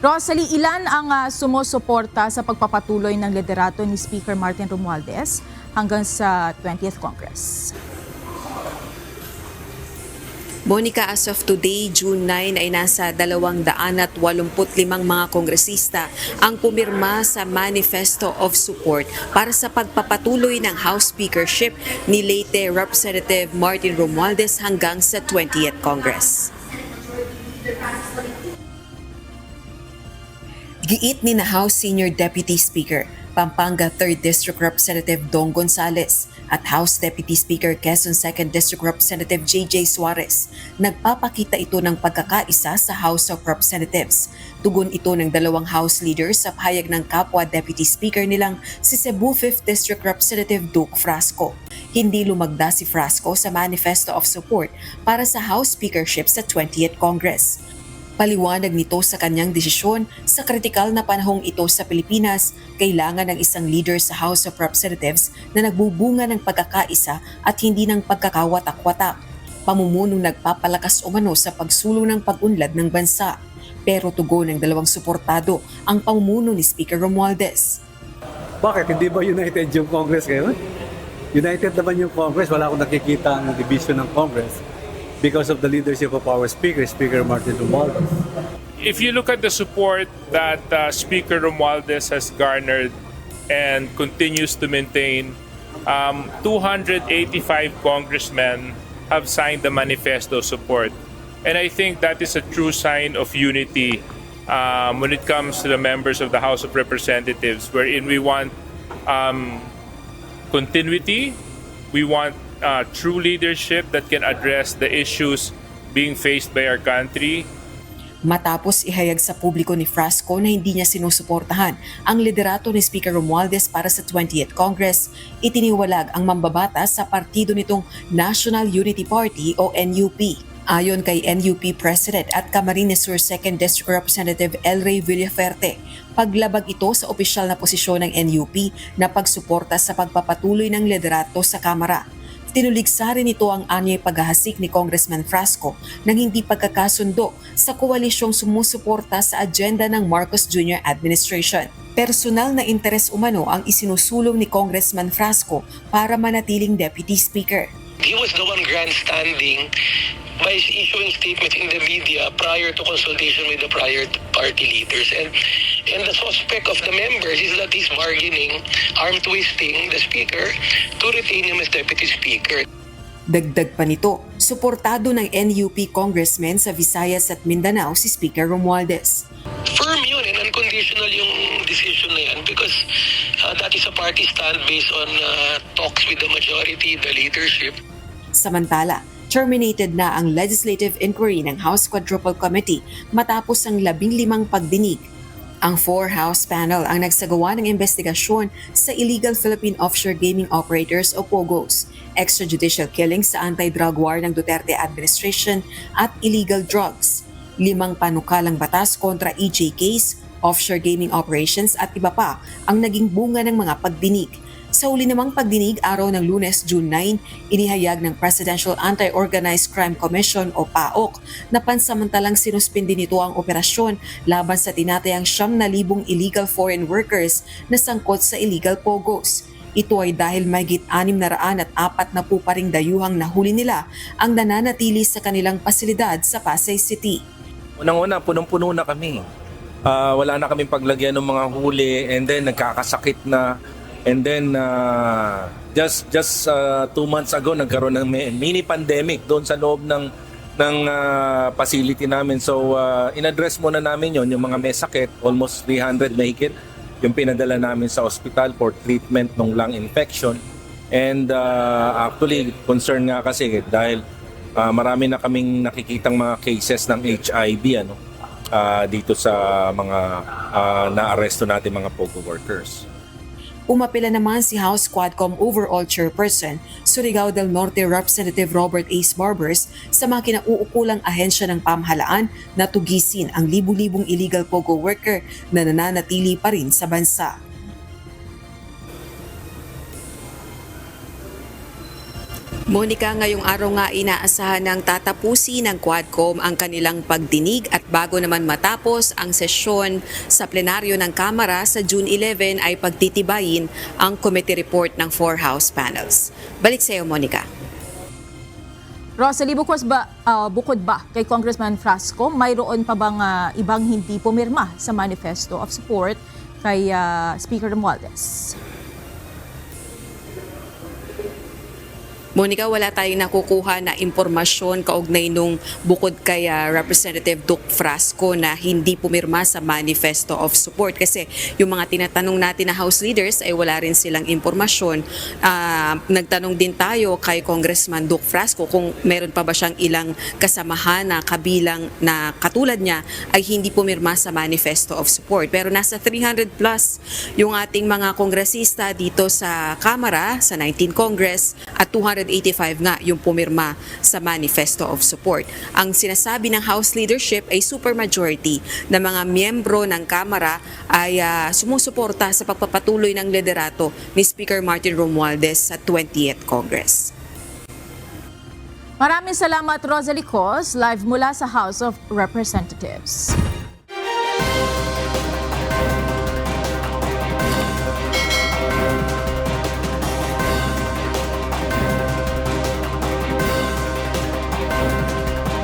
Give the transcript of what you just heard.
Rosalie, ilan ang sumusuporta sa pagpapatuloy ng liderato ni Speaker Martin Romualdez hanggang sa 20th Congress? Monica, as of today, June 9, ay nasa 285 mga kongresista ang pumirma sa Manifesto of Support para sa pagpapatuloy ng House Speakership ni Leyte Representative Martin Romualdez hanggang sa 20th Congress. Giit ni na House Senior Deputy Speaker Pampanga 3rd District Representative Dong Gonzales at House Deputy Speaker Quezon 2nd District Representative J.J. Suarez, nagpapakita ito ng pagkakaisa sa House of Representatives. Tugon ito ng dalawang House leaders sa pahayag ng kapwa Deputy Speaker nilang si Cebu 5th District Representative Duke Frasco. Hindi lumagda si Frasco sa Manifesto of Support para sa House Speakership sa 20th Congress. Paliwanag nito sa kanyang desisyon sa kritikal na panahong ito sa Pilipinas, kailangan ng isang leader sa House of Representatives na nagbubunga ng pagkakaisa at hindi ng pagkakawatak-watak. Pamumunong nagpapalakas umano sa pagsulong ng pag-unlad ng bansa. Pero tugon ng dalawang suportado ang pamumuno ni Speaker Romualdez. Bakit? Hindi ba united yung Congress ngayon? United naman yung Congress. Wala akong nakikita ang division ng Congress because of the leadership of our Speaker, Speaker Martin Romualdez. If you look at the support that Speaker Romualdez has garnered and continues to maintain, 285 congressmen have signed the manifesto support. And I think that is a true sign of unity when it comes to the members of the House of Representatives, wherein we want continuity, we want true leadership that can address the issues being faced by our country. Matapos ihayag sa publiko ni Frasco na hindi niya sinusuportahan ang liderato ni Speaker Romualdez para sa 20th Congress, itiniwalag ang mambabatas sa partido nitong National Unity Party o NUP. Ayon kay NUP President at Camarines Sur 2nd District Representative El Rey Villaferte, paglabag ito sa opisyal na posisyon ng NUP na pagsuporta sa pagpapatuloy ng liderato sa Kamara. Tinuligsa rin ito ang anyay paghahasik ni Congressman Frasco ng hindi pagkakasundo sa koalisyong sumusuporta sa agenda ng Marcos Jr. administration. Personal na interes umano ang isinusulong ni Congressman Frasco para manatiling Deputy Speaker. He was the one grandstanding by issuing statements in the media prior to consultation with the prior party leaders. And the suspect of the members is that he's bargaining, arm twisting the speaker to retain him as deputy speaker. Dagdag pa nito, suportado ng NUP congressmen sa Visayas at Mindanao si Speaker Romualdez. Firm yun and unconditional yung decision na yan because that is a party stand based on talks with the majority, the leadership. Samantala, terminated na ang legislative inquiry ng House Quadruple Committee matapos ang 15 pagdinig. Ang 4-House panel ang nagsagawa ng investigasyon sa illegal Philippine offshore gaming operators o POGOs, extrajudicial killings sa anti-drug war ng Duterte administration at illegal drugs. 5 panukalang batas kontra EJKs, offshore gaming operations at iba pa ang naging bunga ng mga pagdinig. Sa uli namang pagdinig araw ng Lunes, June 9, inihayag ng Presidential Anti-Organized Crime Commission o PAOC na pansamantalang sinuspindi nito ang operasyon laban sa tinatayang 9,000 illegal foreign workers na sangkot sa illegal POGOs. Ito ay dahil mahigit 640 pa ring dayuhang nahuli nila ang nananatili sa kanilang pasilidad sa Pasay City. Unang-una, punong-puno na kami. Wala na kaming paglagyan ng mga huli and then nagkakasakit na. And then just 2 months ago nagkaroon ng mini pandemic doon sa loob ng facility namin. So in-address muna namin yon, yung mga may sakit, almost 300 mahigit, yung pinadala namin sa hospital for treatment ng lung infection. And actually concern nga kasi dahil marami na kaming nakikitang mga cases ng HIV dito sa mga na-aresto natin mga POGO workers. Umapila naman si House Quadcom Overall Chairperson, Surigao del Norte Representative Robert Ace Barbers sa mga kinauukulang ahensya ng pamahalaan na tugisin ang libu-libong illegal POGO worker na nananatili pa rin sa bansa. Monica, ngayong araw nga inaasahan ng tatapusin ng Quadcom ang kanilang pagdinig at bago naman matapos ang sesyon sa plenaryo ng Kamara sa June 11 ay pagtitibayin ang committee report ng 4 House panels. Balik sa iyo, Monica. Rosalie, bukod ba kay Congressman Frasco, mayroon pa bang ibang hindi pumirma sa manifesto of support kay Speaker Romualdez? Monica, wala tayong nakukuha na impormasyon kaugnay nung bukod kay Representative Duke Frasco na hindi pumirma sa manifesto of support kasi yung mga tinatanong natin na House leaders ay wala rin silang impormasyon. Nagtanong din tayo kay Congressman Duke Frasco kung meron pa ba siyang ilang kasamahan na kabilang na katulad niya ay hindi pumirma sa manifesto of support. Pero nasa 300 plus yung ating mga kongresista dito sa Kamara, sa 19 Congress at 285 nga yung pumirma sa manifesto of support. Ang sinasabi ng House leadership ay supermajority na mga miyembro ng Kamara ay sumusuporta sa pagpapatuloy ng liderato ni Speaker Martin Romualdez sa 20th Congress. Maraming salamat, Rosalie Cos, live mula sa House of Representatives.